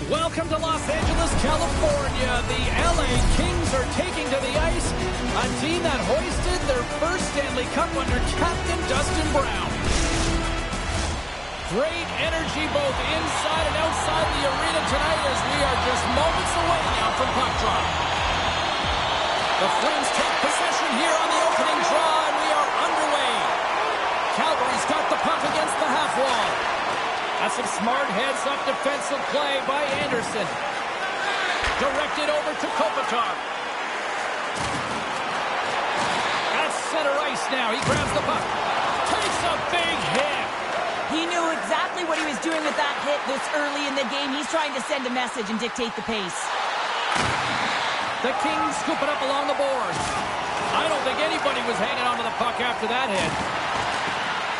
Welcome to Los Angeles, California. The LA Kings are taking to the ice a team that hoisted their first Stanley Cup under Captain Dustin Brown. Great energy both inside and outside the arena tonight as we are just moments away now from puck drop. The Flames take possession here on the opening draw, and we are underway. Calgary's got the puck against the half wall. That's some smart heads-up defensive play by Anderson. Directed over to Kopitar. That's center ice now. He grabs the puck. Takes a big hit. He knew exactly what he was doing with that hit this early in the game. He's trying to send a message and dictate the pace. The Kings scoop it up along the boards. I don't think anybody was hanging on to the puck after that hit.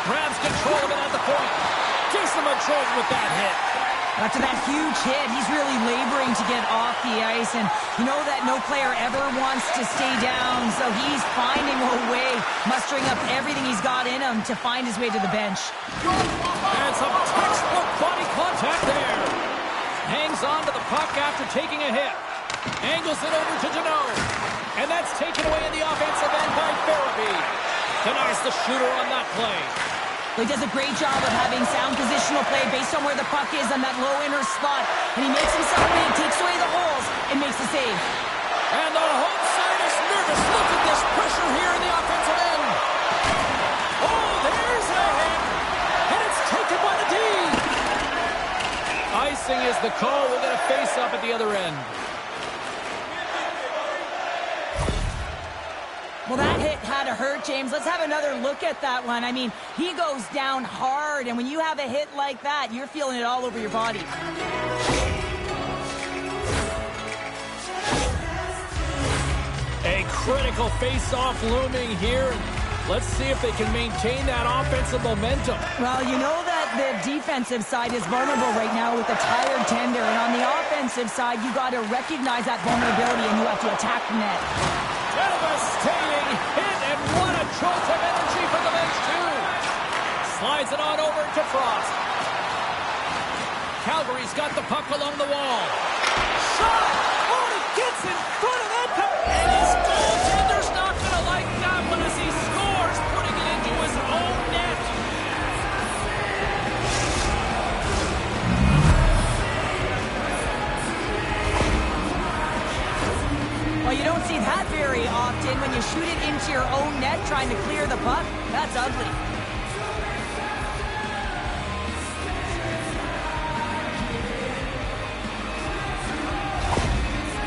Grabs control of it at the point. Gives him a jolt with that hit. After that huge hit, he's really laboring to get off the ice, and you know that no player ever wants to stay down, so he's finding a way, mustering up everything he's got in him to find his way to the bench. And some textbook body contact there. Hangs on to the puck after taking a hit. Angles it over to Janot. And that's taken away in the offensive end by Farabee. Denies the shooter on that play. He does a great job of having sound positional play based on where the puck is on that low inner slot. And he makes himself big, takes away the holes, and makes the save. And the home side is nervous. Look at this pressure here in the offensive end. Oh, there's a hit. And it's taken by the D. Icing is the call. We'll get a face-up at the other end. Well, that hit had to hurt, James. Let's have another look at that one. I mean, he goes down hard, and when you have a hit like that, you're feeling it all over your body. A critical face-off looming here. Let's see if they can maintain that offensive momentum. Well, you know that the defensive side is vulnerable right now with a tired tender, and on the offensive side, you got to recognize that vulnerability, and you have to attack the net. Devastating hit, and what a jolt of energy from the bench, too. Slides it on over to Frost. Calgary's got the puck along the wall. Shot! Oh, he gets in front of that puck, and his goaltender's not going to like that one as he scores, putting it into his own net. Well, you don't see that very often when you shoot it into your own net trying to clear the puck. That's ugly.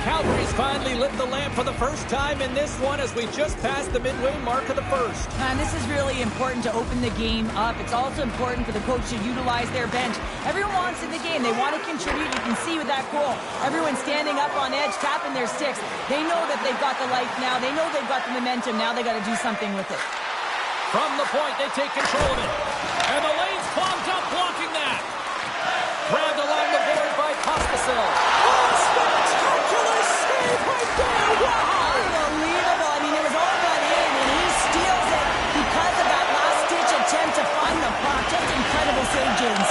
Calgary's finally lit the lamp for the first time in this one as we just passed the midway mark of the first. And this is really important to open the game up. It's also important for the coach to utilize their bench. Everyone wants in the game. They want to contribute. You can see with that goal. Everyone's standing up on edge, tapping their sticks. They know that they've got the life now. They know they've got the momentum. Now they got to do something with it. From the point, they take control of it. And the lane's clogged up, blocking that. Grabbed along the board by Pospisil. Oh, spectacular save right there. Wow! Unbelievable. I mean, it was all got in, and he steals it because of that last-ditch attempt to find the puck. Just incredible save, James.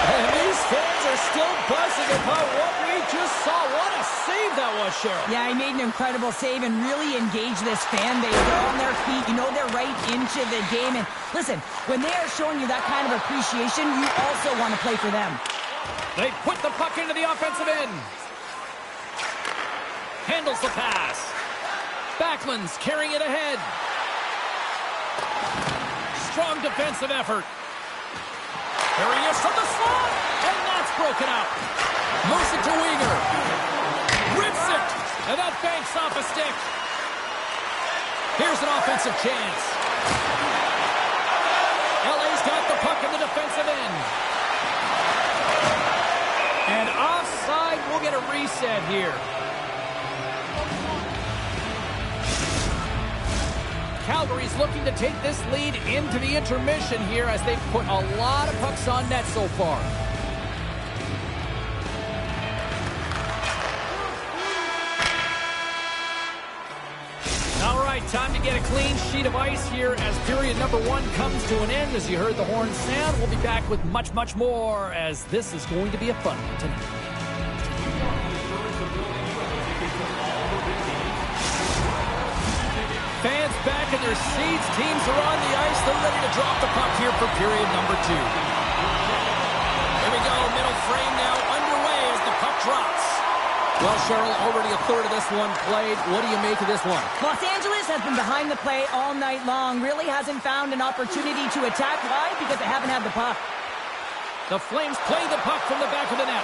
And these fans are still buzzing about what we just saw. What a save that was, Cheryl. Yeah, he made an incredible save and really engaged this fan base. They're on their feet. You know they're right into the game. And listen, when they are showing you that kind of appreciation, you also want to play for them. They put the puck into the offensive end. Handles the pass. Backlund's carrying it ahead. Strong defensive effort. There he is from the slot, and that's broken up. Moves it to Weegar. Rips it, and that banks off a stick. Here's an offensive chance. LA's got the puck in the defensive end. And offside, we'll get a reset here. Calgary's looking to take this lead into the intermission here as they've put a lot of pucks on net so far. All right, time to get a clean sheet of ice here as period number 1 comes to an end. As you heard the horn sound, we'll be back with much, much more as this is going to be a fun one tonight. Fans back in their seats. Teams are on the ice. They're ready to drop the puck here for period number 2. Here we go. Middle frame now underway as the puck drops. Well, Cheryl, already a third of this one played. What do you make of this one? Los Angeles has been behind the play all night long. Really hasn't found an opportunity to attack. Why? Because they haven't had the puck. The Flames play the puck from the back of the net.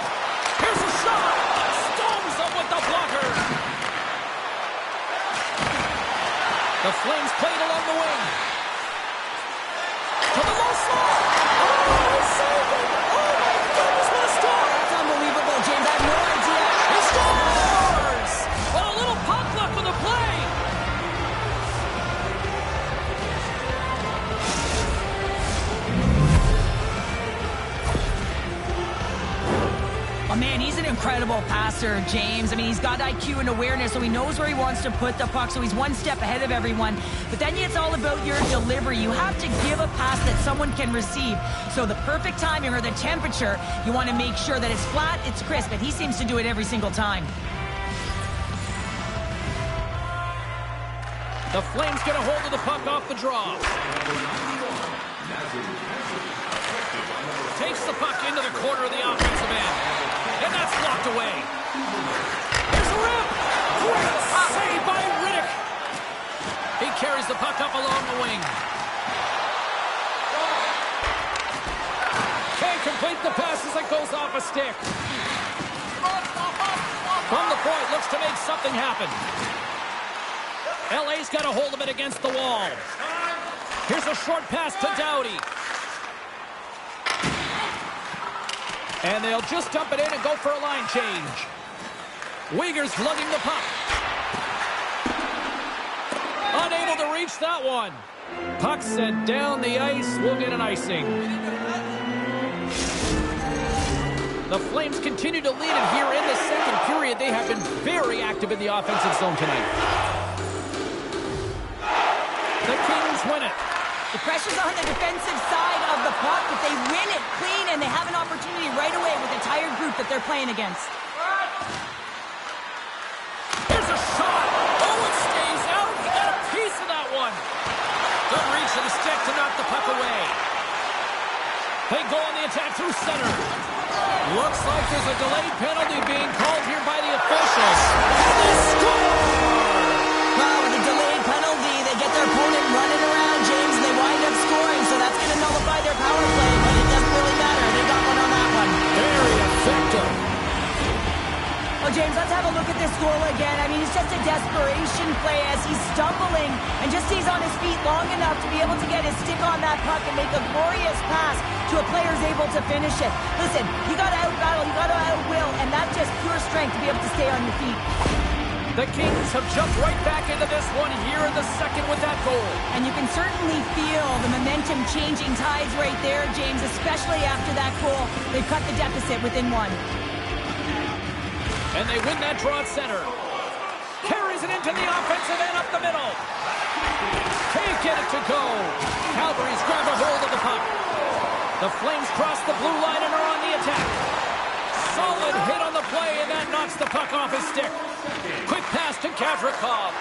Here's a shot. Stones up with the blocker. The Flames play it along the wing. To the low slot. Oh, saved it. Oh, my goodness, what a stop. That's unbelievable, James. I have no idea. He scores! Well, a little puck luck on the play. Oh, man, he's an incredible passer, James. I mean, he's got IQ and awareness, so he knows where he wants to put the puck, so he's one step ahead of everyone. But then it's all about your delivery. You have to give a pass that someone can receive. So the perfect timing or the temperature, you want to make sure that it's flat, it's crisp, and he seems to do it every single time. The Flames get a hold of the puck off the draw. Takes the puck into the corner of the offensive end. And that's blocked away. Here's a rip. Great save by Riddick. He carries the puck up along the wing. Can't complete the pass as it goes off a stick. From the point, looks to make something happen. LA's got a hold of it against the wall. Here's a short pass to Doughty. And they'll just dump it in and go for a line change. Uyghur's lugging the puck. Unable to reach that one. Puck sent down the ice. We'll get an icing. The Flames continue to lead it here in the second period. They have been very active in the offensive zone tonight. The Kings win it. The pressure's on the defensive side of the puck, but they win it clean, and they have an opportunity right away with the tired group that they're playing against. Here's a shot. Oh, it stays out. He got a piece of that one. Good reach of the stick to knock the puck away. They go on the attack through center. Looks like there's a delayed penalty being called here by the officials. And they score! Well, with a delayed penalty, they get their opponent running around, James, and they wind up scoring, so that's going to nullify their power play, but it doesn't really matter. They got one on that one. Very effective. Well, James, let's have a look at this goal again. I mean, it's just a desperation play as he's stumbling and just stays on his feet long enough to be able to get his stick on that puck and make a glorious pass to a player who's able to finish it. Listen, you got to out-battle, you got to out-will, and that's just pure strength to be able to stay on your feet. The Kings have jumped right back into this one here in the second with that goal. And you can certainly feel the momentum changing tides right there, James, especially after that goal. They've cut the deficit within one. And they win that draw at center. Carries it into the offensive end up the middle. Can't get it to go. Calgary's grabbed a hold of the puck. The Flames cross the blue line and are on the attack. Solid hit on the play, and that knocks the puck off his stick. Quick pass to Gavrikov.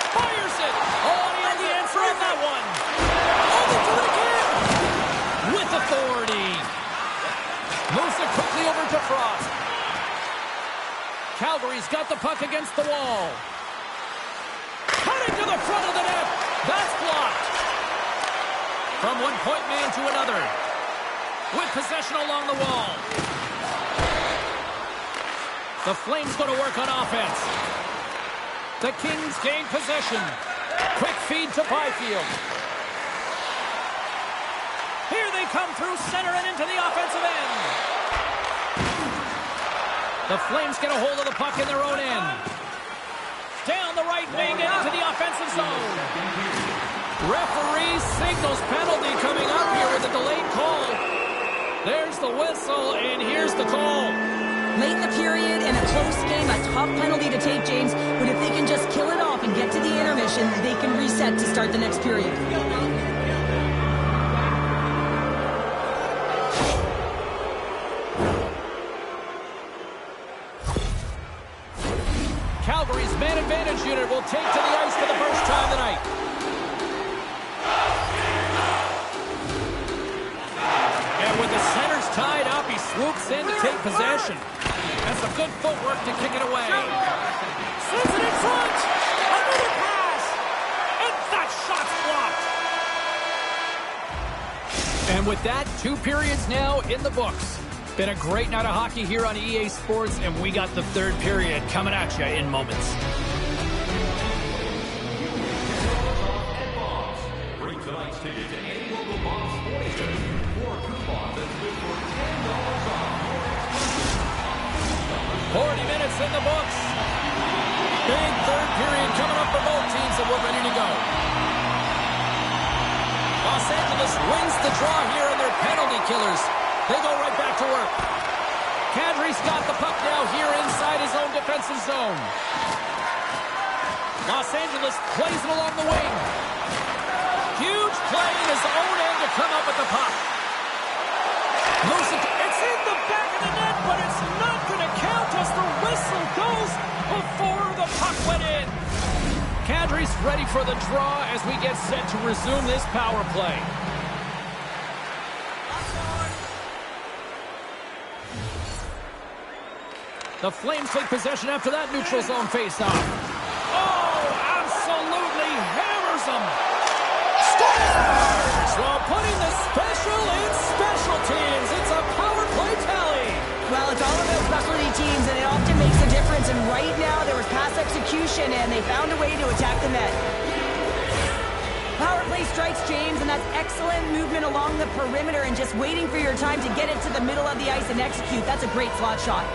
Fires it. Oh, he had the answer on that one. Oh, they do it again. With authority. Moves it quickly over to Frost. Calgary's got the puck against the wall. Cutting to the front of the net. That's blocked. From one point man to another. With possession along the wall. The Flames go to work on offense. The Kings gain possession. Quick feed to Byfield. Here they come through center and into the offensive end. The Flames get a hold of the puck in their own end. Down the right wing and into the offensive zone. Referee signals penalty coming up here with a delayed call. There's the whistle, and here's the call. Late in the period, in a close game, a tough penalty to take, James. But if they can just kill it off and get to the intermission, they can reset to start the next period. take to the ice for the first time tonight. And with the centers tied up, he swoops in to take possession. That's some good footwork to kick it away. Sends it in front. Another pass. And that shot's blocked. And with that, 2 periods now in the books. Been a great night of hockey here on EA Sports, and we got the 3rd period coming at you in moments. Bring tonight's ticket to any local box station for a coupon that's good for $10 off. 40 minutes in the books. Big 3rd period coming up for both teams, and we're ready to go. Los Angeles wins the draw here in their penalty killers. They go right back to work. Kadri's got the puck now here inside his own defensive zone. Los Angeles plays it along the wing. Huge play in his own end to come up with the puck. Moves it. It's in the back of the net, but it's not going to count as the whistle goes before the puck went in. Kadri's ready for the draw as we get set to resume this power play. The Flames take possession after that neutral zone faceoff. Oh, absolutely hammers them. Scores! While putting the special in special teams. It's a power play tally. Well, it's all about specialty teams, and it often makes a difference. And right now, there was pass execution, and they found a way to attack the net. Power play strikes, James, and that's excellent movement along the perimeter and just waiting for your time to get it to the middle of the ice and execute. That's a great slot shot.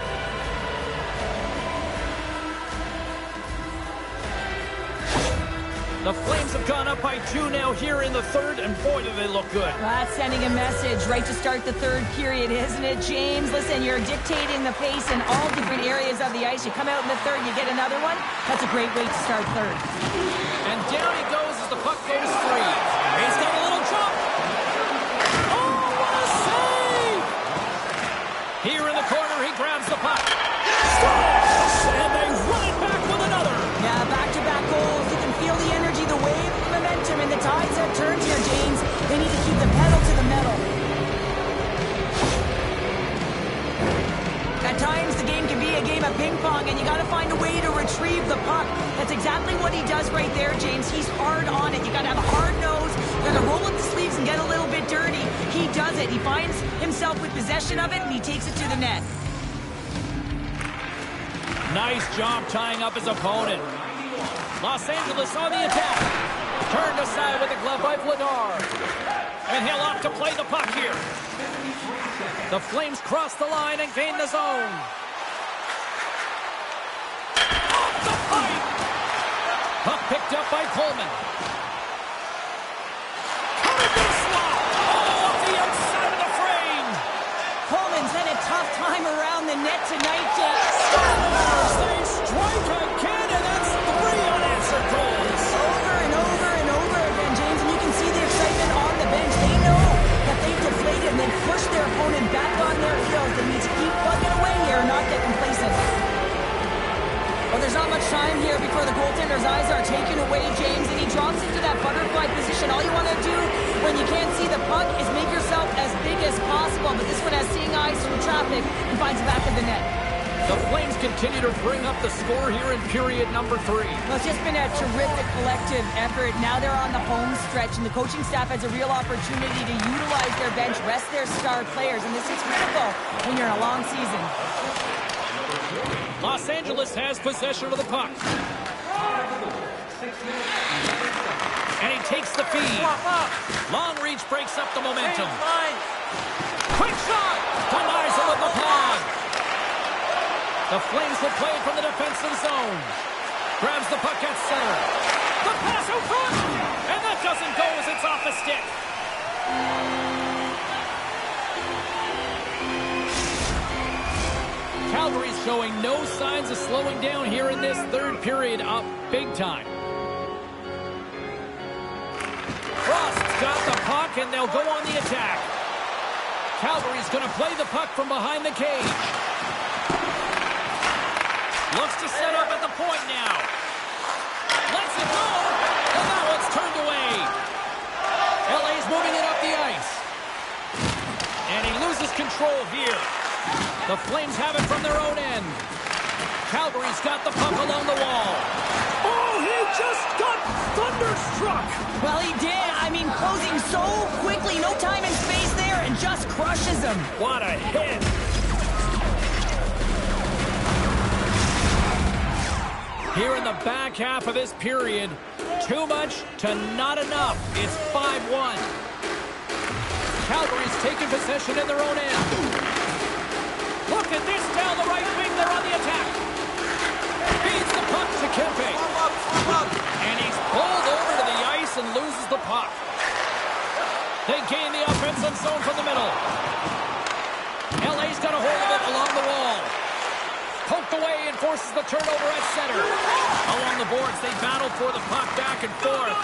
The Flames have gone up by 2 now here in the 3rd, and boy, do they look good. That's sending a message right to start the 3rd period, isn't it, James? Listen, you're dictating the pace in all different areas of the ice. You come out in the 3rd, you get another one. That's a great way to start 3rd. And down he goes as the puck goes free. He's got a little jump. Oh, what a save! Here in the corner, he grabs the puck. Scores! And they run it back with another. Yeah, back-to-back goals. You can feel the energy, the wave, the momentum, and the tides have turned here, James. They need to keep the pedal to the metal. At times, the game can be a game of ping pong, and you got to find a way to retrieve the puck. That's exactly what he does right there, James. He's hard on it. You got to have a hard nose. You got to roll up the sleeves and get a little bit dirty. He does it. He finds himself with possession of it, and he takes it to the net. Nice job tying up his opponent. Los Angeles on the attack. Turned aside with a glove by Vladar. And he'll opt to play the puck here. The Flames cross the line and gain the zone. Off the pipe! Puck picked up by Coleman. Coming to the slot. Oh, off the outside of the frame. Coleman's had a tough time around the net tonight, James. Scores! They strike again, and that's 3 unanswered goals. Over and over and over again, James, and you can see the excitement on the bench. They know that they've deflated and they've pushed their opponent back on their heels. They need to keep plugging away here and not get complacent. Well, there's not much time here before the goaltender's eyes are taken away, James, and he drops into that butterfly position. All you want to do when you can't see the puck is make yourself as big as possible, but this one has seeing eyes through traffic and finds the back of the net. The Flames continue to bring up the score here in period number 3. Well, it's just been a terrific collective effort. Now they're on the home stretch, and the coaching staff has a real opportunity to utilize their bench, rest their star players, and this is critical when you're in a long season. Los Angeles has possession of the puck. And he takes the feed. Long reach breaks up the momentum. Quick shot! Denies him with the pad. The Flames will play from the defensive zone. Grabs the puck at center. The pass out front! And that doesn't go as it's off the stick. Calgary's showing no signs of slowing down here in this 3rd period, up big time. Frost's got the puck, and they'll go on the attack. Calgary's going to play the puck from behind the cage. Looks to set up at the point now. The Flames have it from their own end. Calgary's got the puck along the wall. Oh, he just got thunderstruck. Well, he did. I mean, closing so quickly, no time and space there, and just crushes him. What a hit. Here in the back half of this period, too much to not enough. It's 5-1. Calgary's taking possession in their own end. Look at this down the right wing. They're on the attack. Feeds the puck to Kempe. And he's pulled over to the ice and loses the puck. They gain the offensive zone from the middle. LA's got a hold of it along the wall. Poked away and forces the turnover at center. Along the boards, they battle for the puck back and forth.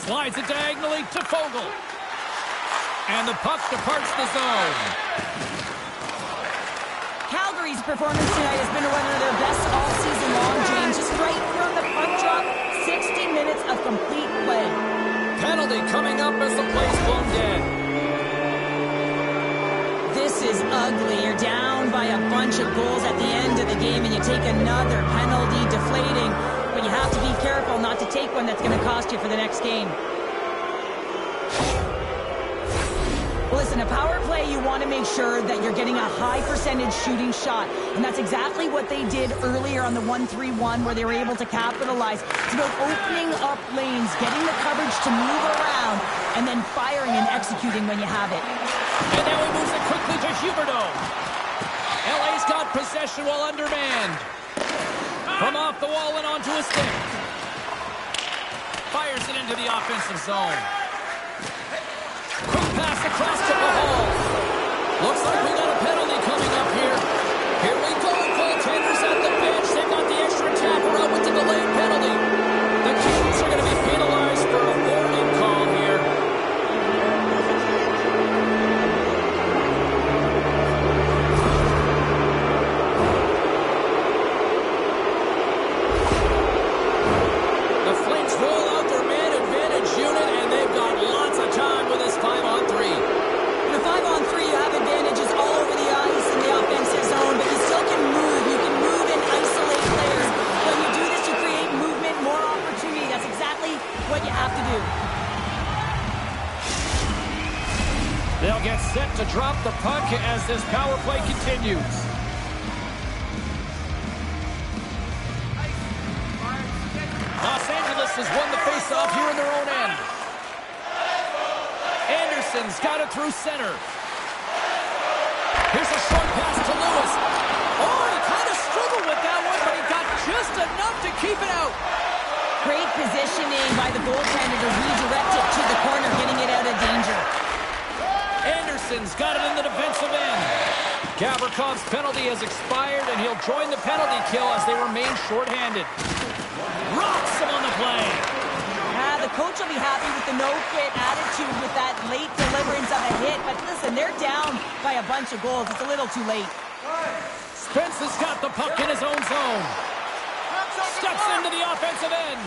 Slides it diagonally to Fogle. And the puck departs the zone. Calgary's performance tonight has been one of their best all season long, James. Just right from the puck drop, 60 minutes of complete play. Penalty coming up as the play's blown dead. This is ugly. You're down by a bunch of goals at the end of the game, and you take another penalty, deflating. But you have to be careful not to take one that's going to cost you for the next game. Listen, a power play, you want to make sure that you're getting a high percentage shooting shot. And that's exactly what they did earlier on the 1-3-1, where they were able to capitalize. It's about opening up lanes, getting the coverage to move around, and then firing and executing when you have it. And now he moves it quickly to Huberdeau. LA's got possession while undermanned. From off the wall and onto a stick. Fires it into the offensive zone. Quick pass across to Mahal. Looks like we got a penalty coming up here. Here we go. Goaltenders at the bench. They got the extra tapper out with the delayed penalty. The Kings are going to be penalized for a warning call here. The Flames roll out their man advantage unit, and they've got lots of time with this 5-on-3. In a 5-on-3, you have advantages all over the ice in the offensive zone, but you still can move. You can move and isolate players. When you do this, you create movement, more opportunity. That's exactly what you have to do. They'll get set to drop the puck as this power play continues. Los Angeles has won the faceoff here in their own end. Anderson's got it through center. Here's a short pass to Lewis. Oh, he kind of struggled with that one, but he got just enough to keep it out. Great positioning by the goaltender to redirect it to the corner, getting it out of danger. Anderson's got it in the defensive end. Gavrikoff's penalty has expired, and he'll join the penalty kill as they remain shorthanded. Rocks him on the play. The coach will be happy with the no-quit attitude with that late deliverance of a hit. But listen, they're down by a bunch of goals. It's a little too late. Spence has got the puck in his own zone. Steps into the offensive end.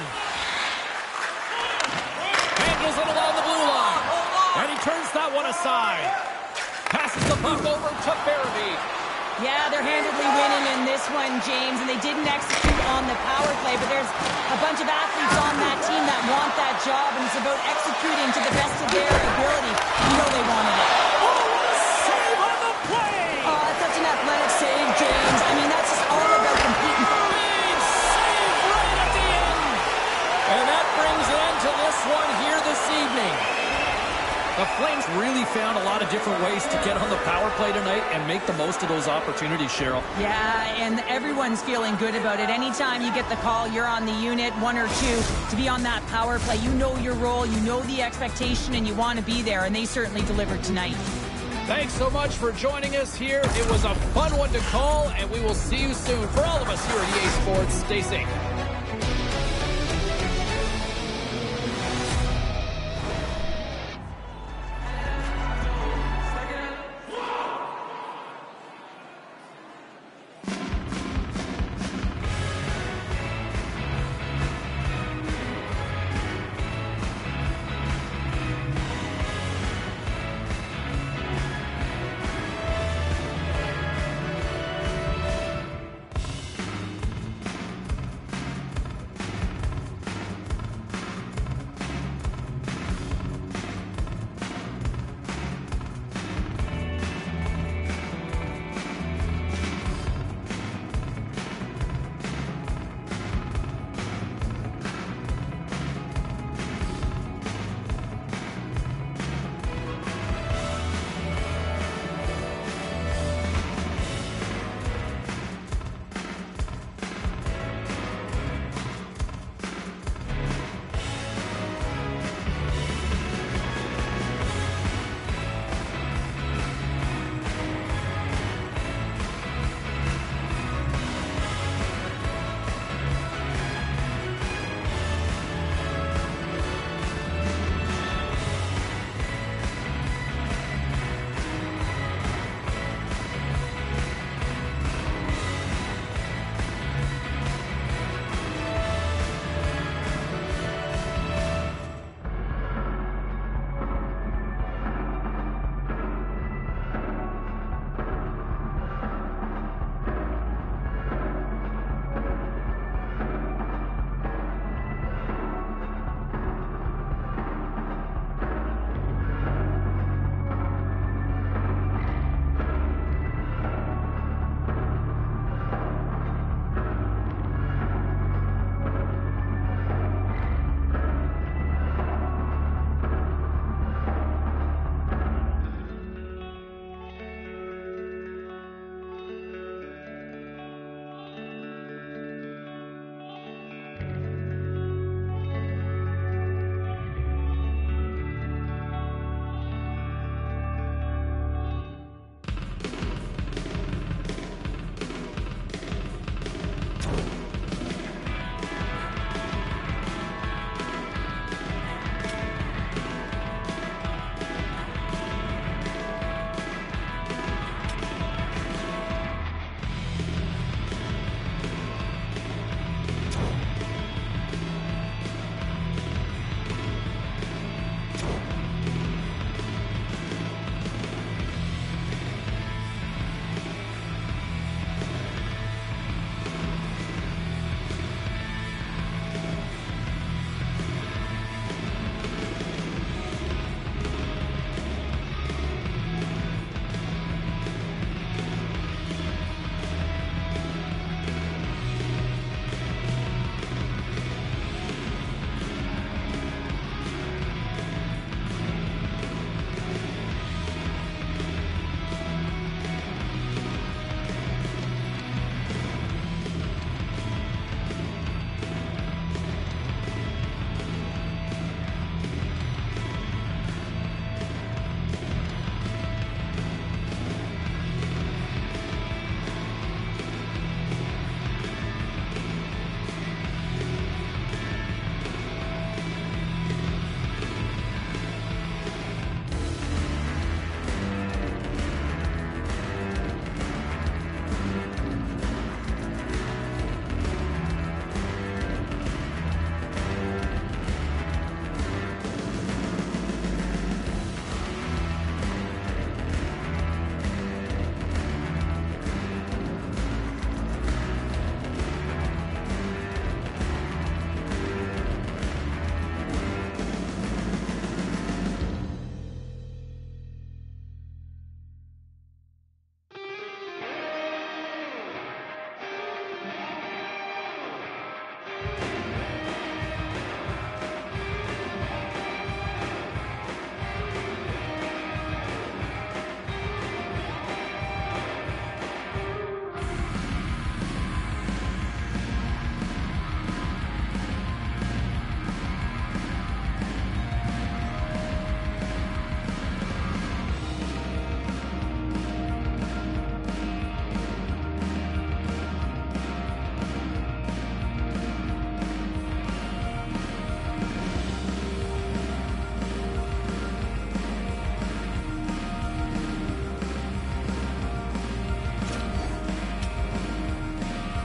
Handles it along the blue line. And he turns that one aside. Passes the puck over to Barabee. Yeah, they're handedly winning in this one, James, and they didn't execute on the power play, but there's a bunch of athletes on that team that want that job, and it's about executing to the best of their ability. You know they wanted it. Oh, what a save on the play! Oh, that's such an athletic save, James. I mean, that's just all about competing. Big save right at the end. And that brings an end to this one here this evening. The Flames really found a lot of different ways to get on the power play tonight and make the most of those opportunities, Cheryl. Yeah, and everyone's feeling good about it. Anytime you get the call, you're on the unit, one or two, to be on that power play. You know your role, you know the expectation, and you want to be there, and they certainly delivered tonight. Thanks so much for joining us here. It was a fun one to call, and we will see you soon. For all of us here at EA Sports, stay safe.